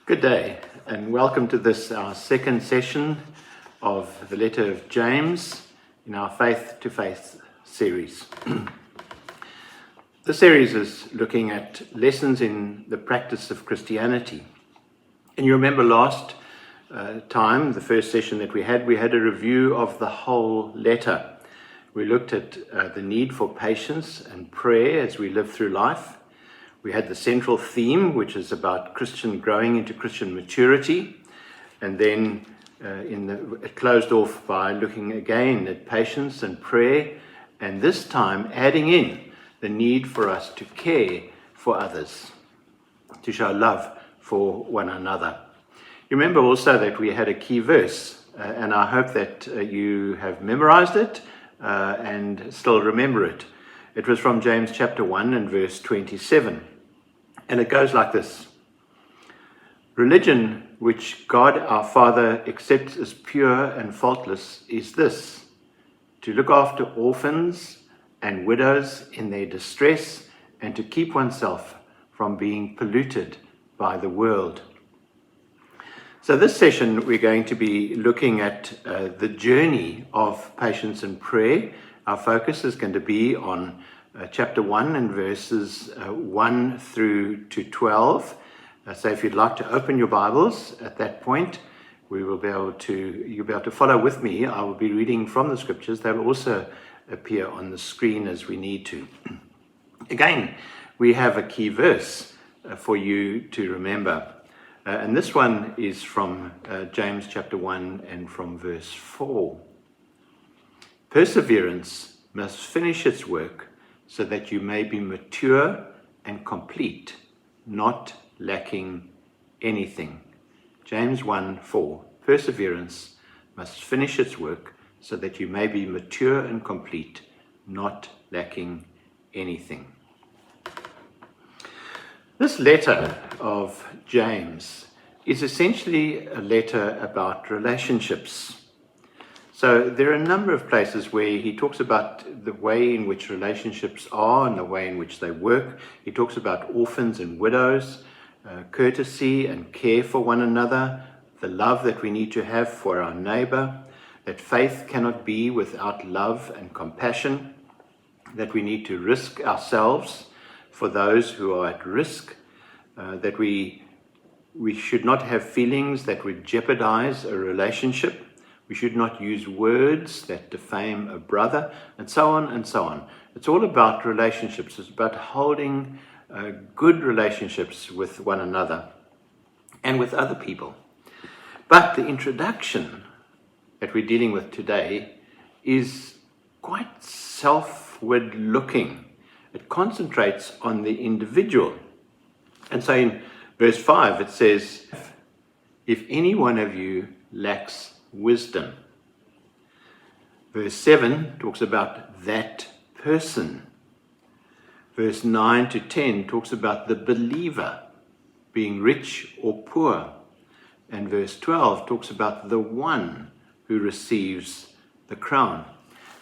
Good day, and welcome to this, our second session of the letter of James in our Faith2Face series. The series is looking at lessons in the practice of Christianity. And you remember last time, the first session that we had a review of the whole letter. We looked at the need for patience and prayer as we live through life. We had the central theme, which is about growing into Christian maturity. And then it closed off by looking again at patience and prayer, and this time adding in the need for us to care for others, to show love for one another. You remember also that we had a key verse, and I hope that you have memorized it and still remember it. It was from James chapter 1 and verse 27. And it goes like this: Religion which God our Father accepts as pure and faultless is this, to look after orphans and widows in their distress, and to keep oneself from being polluted by the world. So this session we're going to be looking at the journey of patience and prayer. Our focus is going to be on chapter 1 and verses 1 through to 12. So if you'd like to open your Bibles at that point, you'll be able to follow with me. I will be reading from the scriptures. They will also appear on the screen as we need to. Again, we have a key verse for you to remember. And this one is from James chapter 1 and from verse 4. Perseverance must finish its work, so that you may be mature and complete, not lacking anything. James 1:4. Perseverance must finish its work, so that you may be mature and complete, not lacking anything. This letter of James is essentially a letter about relationships. So there are a number of places where he talks about the way in which relationships are and the way in which they work. He talks about orphans and widows, courtesy and care for one another, the love that we need to have for our neighbor, that faith cannot be without love and compassion, that we need to risk ourselves for those who are at risk, that we should not have feelings that would jeopardize a relationship. We should not use words that defame a brother, and so on and so on. It's all about relationships. It's about holding good relationships with one another and with other people. But the introduction that we're dealing with today is quite selfward looking. It concentrates on the individual. And so in verse 5 it says, if any one of you lacks wisdom. Verse 7 talks about that person. Verse 9 to 10 talks about the believer being rich or poor. And verse 12 talks about the one who receives the crown.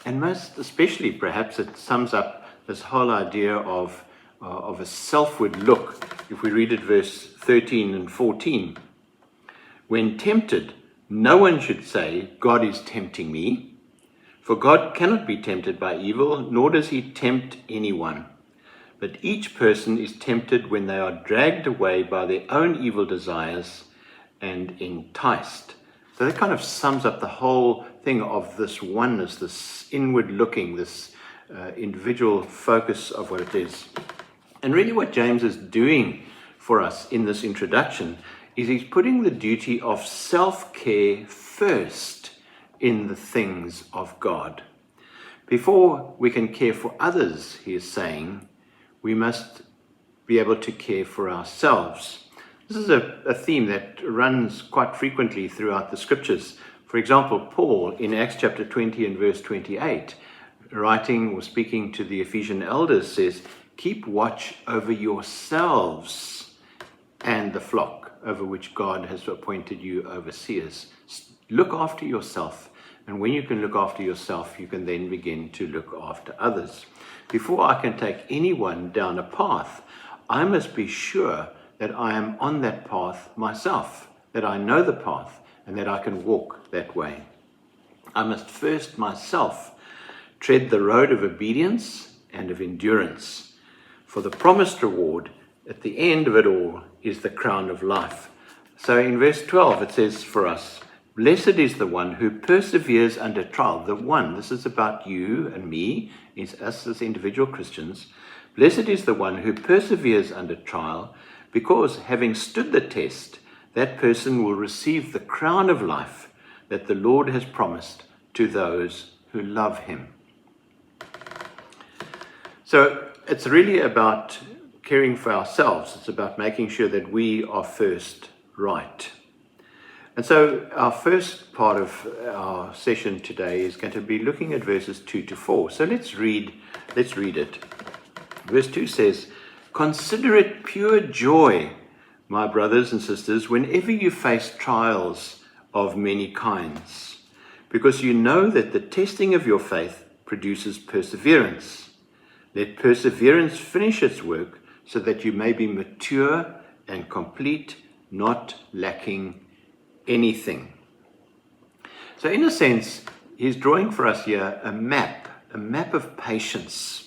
And most especially, perhaps, it sums up this whole idea of a selfward look. If we read it, verse 13 and 14. When tempted, no one should say, God is tempting me, for God cannot be tempted by evil, nor does he tempt anyone. But each person is tempted when they are dragged away by their own evil desires and enticed. So that kind of sums up the whole thing of this oneness, this inward looking, this individual focus of what it is. And really what James is doing for us in this introduction is he's putting the duty of self-care first in the things of God. Before we can care for others, he is saying, we must be able to care for ourselves. This is a theme that runs quite frequently throughout the scriptures. For example, Paul in Acts chapter 20 and verse 28, writing or speaking to the Ephesian elders, says, keep watch over yourselves and the flock over which God has appointed you overseers. Look after yourself. And when you can look after yourself, you can then begin to look after others. Before I can take anyone down a path, I must be sure that that I am on that path myself, that I know the path and that I can walk that way. I must first myself tread the road of obedience and of endurance, for the promised reward at the end of it all is the crown of life. So in verse 12 it says for us, blessed is the one who perseveres under trial. The one, this is about you and me, is us as individual Christians. Blessed is the one who perseveres under trial, because having stood the test, that person will receive the crown of life that the Lord has promised to those who love him. So it's really about caring for ourselves. It's about making sure that we are first right. And so our first part of our session today is going to be looking at verses 2 to 4. So let's read it. Verse 2 says, consider it pure joy, my brothers and sisters, whenever you face trials of many kinds, because you know that the testing of your faith produces perseverance. Let perseverance finish its work, so that you may be mature and complete, not lacking anything. So in a sense, he's drawing for us here a map of patience.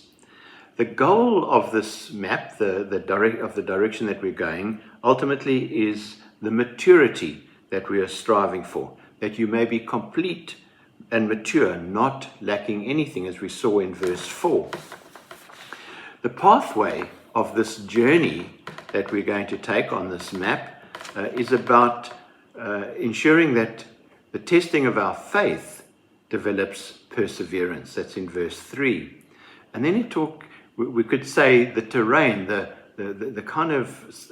The goal of this map, the direction that we're going, ultimately is the maturity that we are striving for, that you may be complete and mature, not lacking anything, as we saw in verse 4. The pathway of this journey that we're going to take on this map is about ensuring that the testing of our faith develops perseverance. That's in verse 3. And then we could say the terrain, the kind of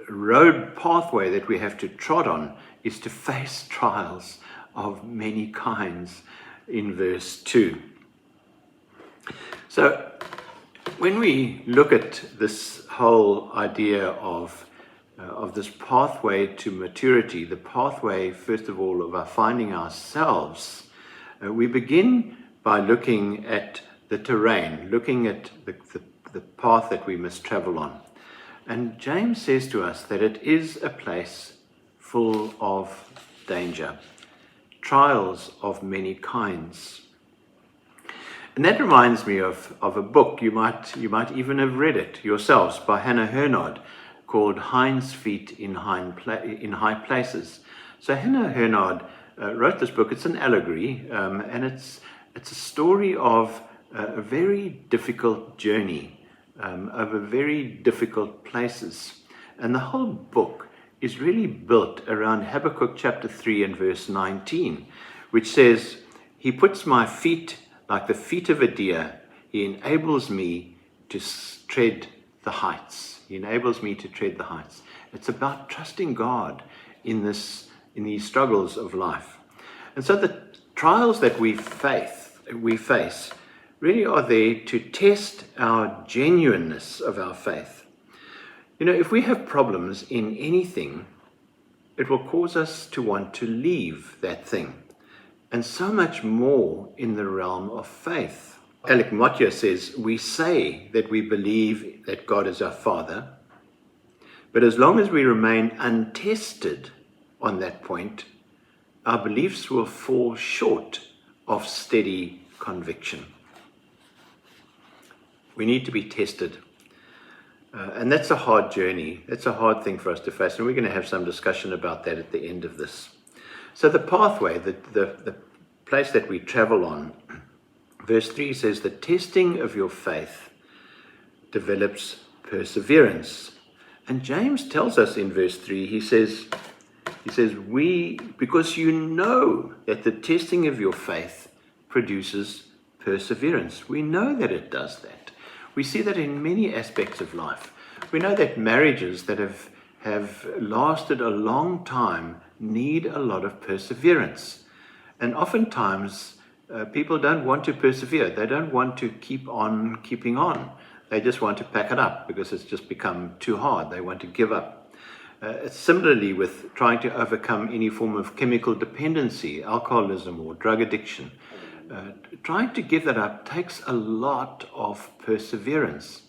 road pathway that we have to trot on is to face trials of many kinds in verse 2. So when we look at this whole idea of this pathway to maturity, the pathway, first of all, of our finding ourselves, we begin by looking at the terrain, looking at the path that we must travel on. And James says to us that it is a place full of danger, trials of many kinds. And that reminds me of a book, you might even have read it yourselves, by Hannah Hurnard, called Hind's Feet in High Places. So Hannah Hurnard wrote this book. It's an allegory, and it's a story of a very difficult journey over very difficult places. And the whole book is really built around Habakkuk chapter 3 and verse 19, which says, he puts my feet like the feet of a deer. He enables me to tread the heights. He enables me to tread the heights. It's about trusting God in these struggles of life. And so the trials that we face really are there to test our genuineness of our faith. You know, if we have problems in anything, it will cause us to want to leave that thing. And so much more in the realm of faith. Motyer says, we say that we believe that God is our Father, but as long as we remain untested on that point, our beliefs will fall short of steady conviction. We need to be tested. And that's a hard journey. That's a hard thing for us to face. And we're going to have some discussion about that at the end of this. So the pathway, the place that we travel on, verse 3 says, the testing of your faith develops perseverance. And James tells us in verse 3, he says, because you know that the testing of your faith produces perseverance. We know that it does that. We see that in many aspects of life. We know that marriages that have lasted a long time need a lot of perseverance. And oftentimes, people don't want to persevere. They don't want to keep on keeping on. They just want to pack it up because it's just become too hard. They want to give up. Similarly with trying to overcome any form of chemical dependency, alcoholism or drug addiction. Trying to give that up takes a lot of perseverance.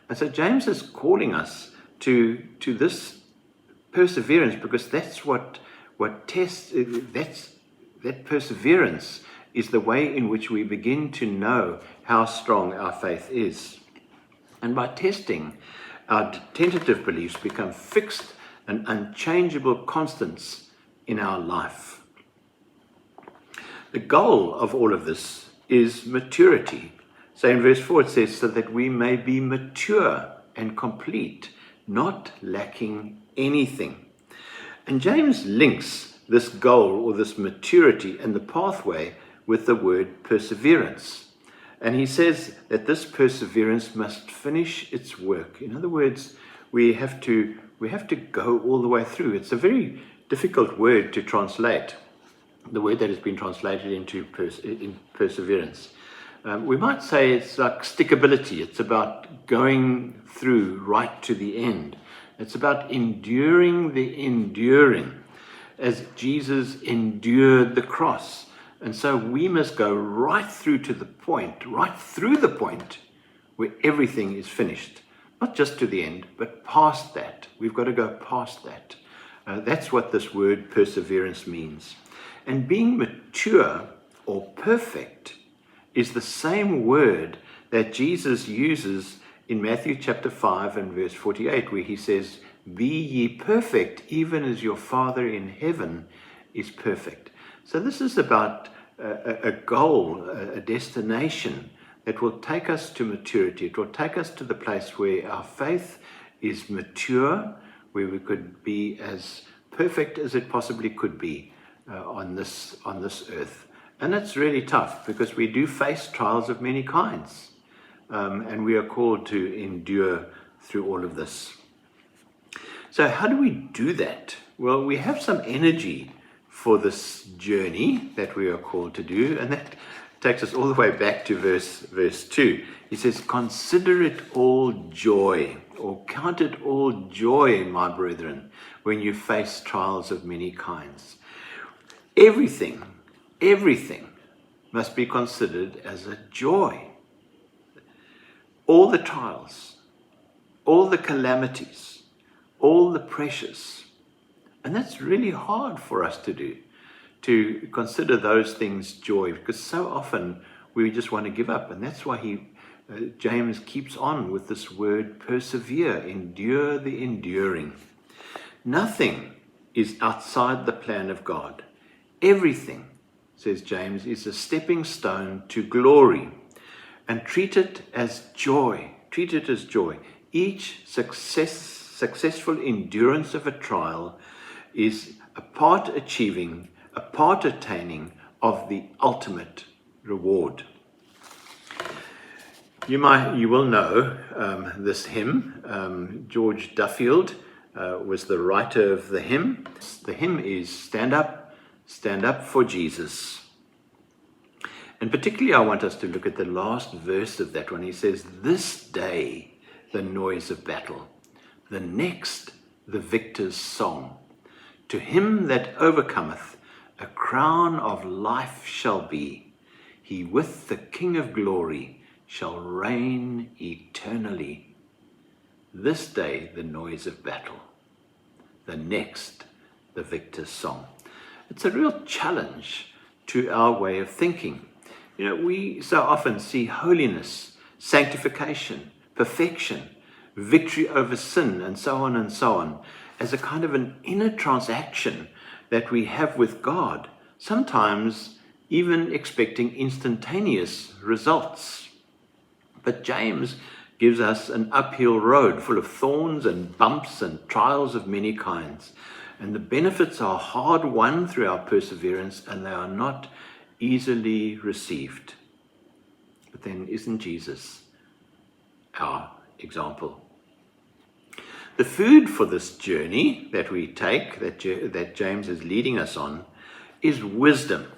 And so James is calling us to this perseverance, because that's what tests, that perseverance is the way in which we begin to know how strong our faith is. And by testing, our tentative beliefs become fixed and unchangeable constants in our life. The goal of all of this is maturity. So in verse 4 it says, so that we may be mature and complete, not lacking anything. And James links this goal, or this maturity and the pathway, with the word perseverance. And he says that this perseverance must finish its work. In other words, we have to go all the way through. It's a very difficult word to translate, the word that has been translated into perseverance. We might say it's like stickability. It's about going through right to the end. It's about enduring the enduring, as Jesus endured the cross. And so we must go right through the point where everything is finished. Not just to the end, but past that. We've got to go past that. That's what this word perseverance means. And being mature or perfect is the same word that Jesus uses in Matthew chapter 5 and verse 48, where he says, be ye perfect, even as your Father in heaven is perfect. So this is about a goal, a destination that will take us to maturity. It will take us to the place where our faith is mature, where we could be as perfect as it possibly could be on this earth. And it's really tough, because we do face trials of many kinds, and we are called to endure through all of this. So how do we do that? Well, we have some energy for this journey that we are called to do, and that takes us all the way back to verse 2. He says, consider it all joy, or count it all joy, my brethren, when you face trials of many kinds. Everything must be considered as a joy. All the trials, all the calamities, all the pressures. And that's really hard for us to do, to consider those things joy, because so often we just want to give up. And that's why James keeps on with this word persevere, endure the enduring. Nothing is outside the plan of God. Everything, says James, is a stepping stone to glory, and treat it as joy. Treat it as joy. Each successful endurance of a trial is a part achieving, a part attaining of the ultimate reward. You will know this hymn. George Duffield was the writer of the hymn. The hymn is Stand Up for Jesus. And particularly I want us to look at the last verse of that one. He says, this day the noise of battle, the next the victor's song. To him that overcometh, a crown of life shall be. He with the King of glory shall reign eternally. This day the noise of battle, the next the victor's song. It's a real challenge to our way of thinking. You know, we so often see holiness, sanctification, perfection, victory over sin, and so on, as a kind of an inner transaction that we have with God, sometimes even expecting instantaneous results. But James gives us an uphill road full of thorns and bumps and trials of many kinds. And the benefits are hard won through our perseverance, and they are not easily received. But then isn't Jesus our example? The food for this journey that we take, that James is leading us on, is wisdom.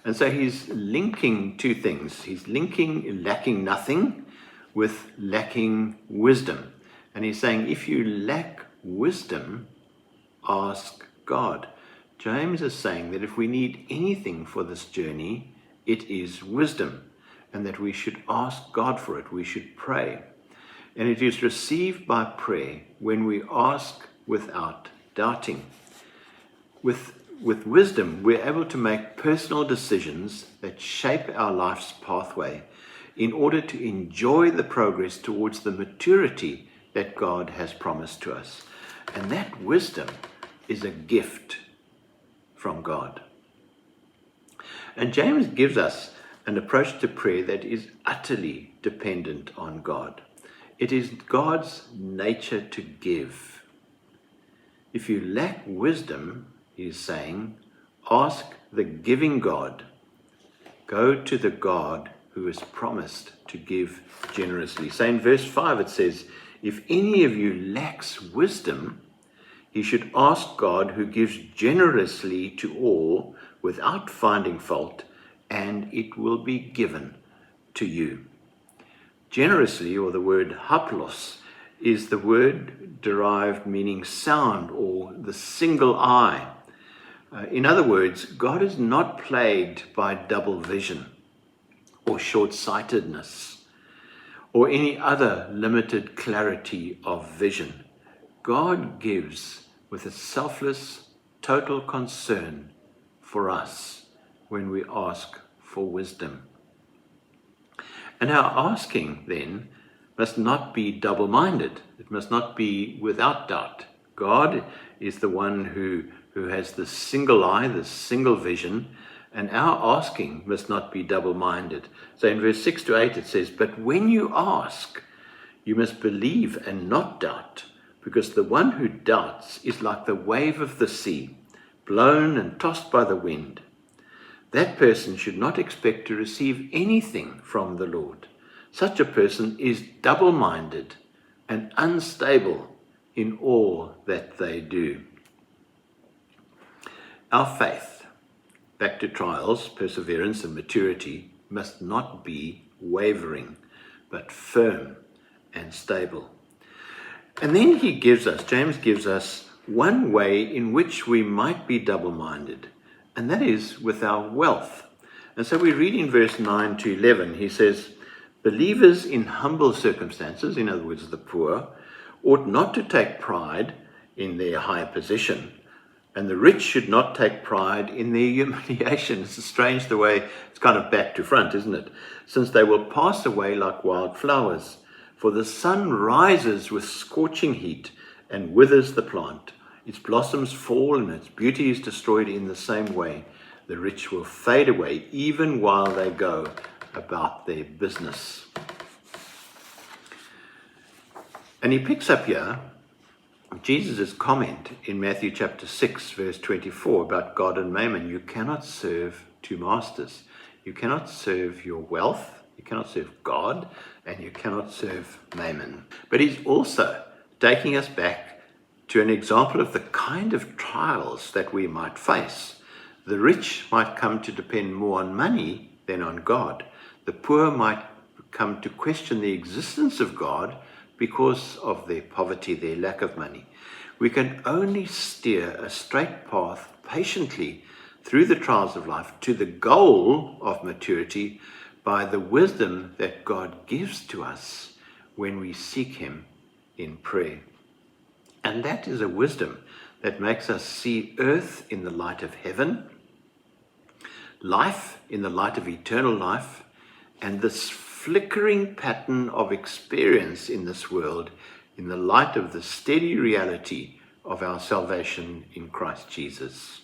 And so he's linking two things. He's linking lacking nothing with lacking wisdom. And he's saying, if you lack wisdom, ask God. James is saying that if we need anything for this journey, it is wisdom, and that we should ask God for it. We should pray. and it is received by prayer when we ask without doubting. With wisdom, we're able to make personal decisions that shape our life's pathway in order to enjoy the progress towards the maturity that God has promised to us. And that wisdom is a gift from God. And James gives us an approach to prayer that is utterly dependent on God. It is God's nature to give. If you lack wisdom, he is saying, ask the giving God. Go to the God who has promised to give generously. So in verse 5 it says, if any of you lacks wisdom, he should ask God who gives generously to all without finding fault, and it will be given to you. Generously, or the word haplos, is the word derived meaning sound or the single eye. In other words, God is not plagued by double vision or short-sightedness or any other limited clarity of vision. God gives with a selfless, total concern for us when we ask for wisdom. And our asking, then, must not be double-minded. It must not be without doubt. God is the one who has the single eye, the single vision, and our asking must not be double-minded. So in verse 6 to 8 it says, but when you ask, you must believe and not doubt, because the one who doubts is like the wave of the sea, blown and tossed by the wind. That person should not expect to receive anything from the Lord. Such a person is double-minded and unstable in all that they do. Our faith, back to trials, perseverance, and maturity, must not be wavering, but firm and stable. And then James gives us one way in which we might be double-minded, and that is with our wealth. And so we read in verse 9 to 11, he says, believers in humble circumstances, in other words, the poor, ought not to take pride in their high position, and the rich should not take pride in their humiliation. It's strange the way it's kind of back to front, isn't it? Since they will pass away like wild flowers. For the sun rises with scorching heat and withers the plant. Its blossoms fall and its beauty is destroyed in the same way. The rich will fade away even while they go about their business. And he picks up here Jesus' comment in Matthew chapter 6, verse 24 about God and mammon. You cannot serve two masters. You cannot serve your wealth, you cannot serve God, and you cannot serve mammon. But he's also taking us back to an example of the kind of trials that we might face. The rich might come to depend more on money than on God. The poor might come to question the existence of God because of their poverty, their lack of money. We can only steer a straight path patiently through the trials of life to the goal of maturity by the wisdom that God gives to us when we seek him in prayer. And that is a wisdom that makes us see earth in the light of heaven, life in the light of eternal life, and this flickering pattern of experience in this world in the light of the steady reality of our salvation in Christ Jesus.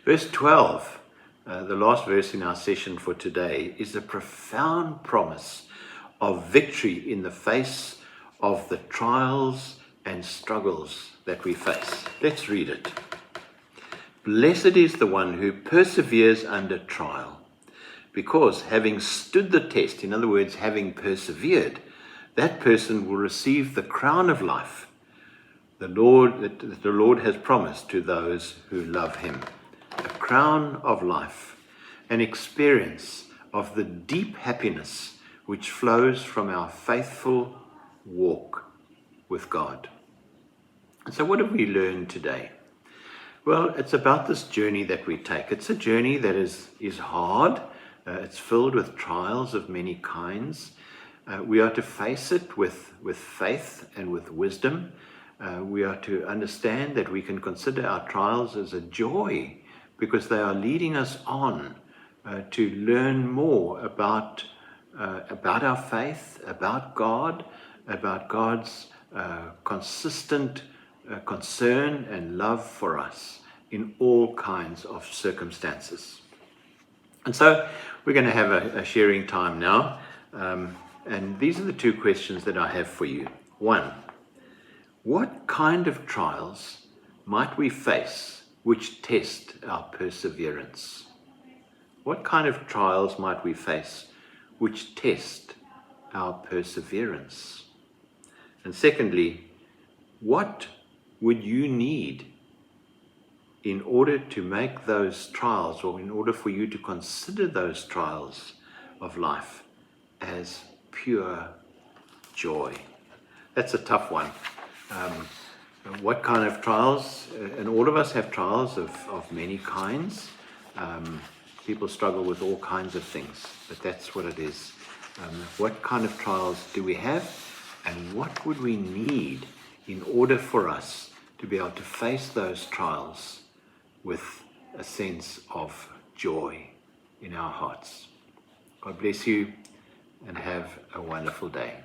Verse 12, the last verse in our session for today, is a profound promise of victory in the face of the trials and struggles that we face. Let's read it. Blessed is the one who perseveres under trial, because having stood the test, in other words, having persevered, that person will receive the crown of life that the Lord has promised to those who love him. A crown of life, an experience of the deep happiness which flows from our faithful walk with God. And so what have we learned today? Well, it's about this journey that we take. It's a journey that is hard. It's filled with trials of many kinds. We are to face it with faith and with wisdom. We are to understand that we can consider our trials as a joy because they are leading us on to learn more about our faith, about God, about God's consistent concern and love for us in all kinds of circumstances. And so we're going to have a sharing time now. And these are the two questions that I have for you. One, what kind of trials might we face which test our perseverance? What kind of trials might we face which test our perseverance? And secondly, what would you need in order to make those trials, or in order for you to consider those trials of life as pure joy? That's a tough one. What kind of trials? And all of us have trials of many kinds. People struggle with all kinds of things, but that's what it is. What kind of trials do we have, and what would we need in order for us to be able to face those trials with a sense of joy in our hearts? God bless you, and have a wonderful day.